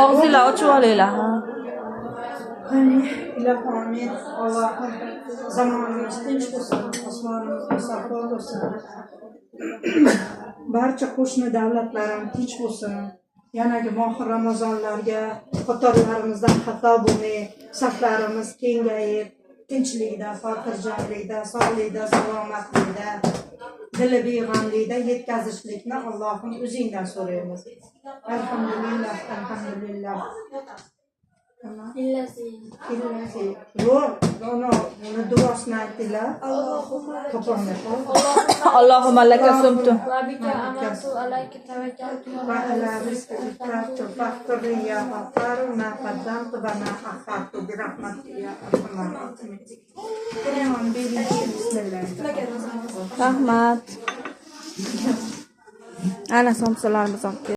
Og'zinglar ochib olinglar. Ilohim amin. Allohim zamonimiz tinch bo'lsin, osmonimiz musafo bo'lsin. Barcha qo'shni davlatlar ham tinch bo'lsin. Yanagi mohir Ramazonlarga qatorlarimizdan xato bo'lmay, saflarimiz kengayib, tinchlikda, xotirjamlikda, sog'likda, salomatlikda, dili beg'amlikda yetkazishlikni Allohim o'zingdan so'raymiz. Alhamdulillah, alhamdulillah. Illasi. Yo'q, uni duosini aytinglar. Allohumma laka sumtu. Va bika amantu alayka tawakkaltu va ala rizqika tafakkaru ya ghafaru ma qaddamtu wa ma akhartu bi rahmatika ya arhamar rahimin. Bismillah. Rahmat. Ana somsalarimiz olib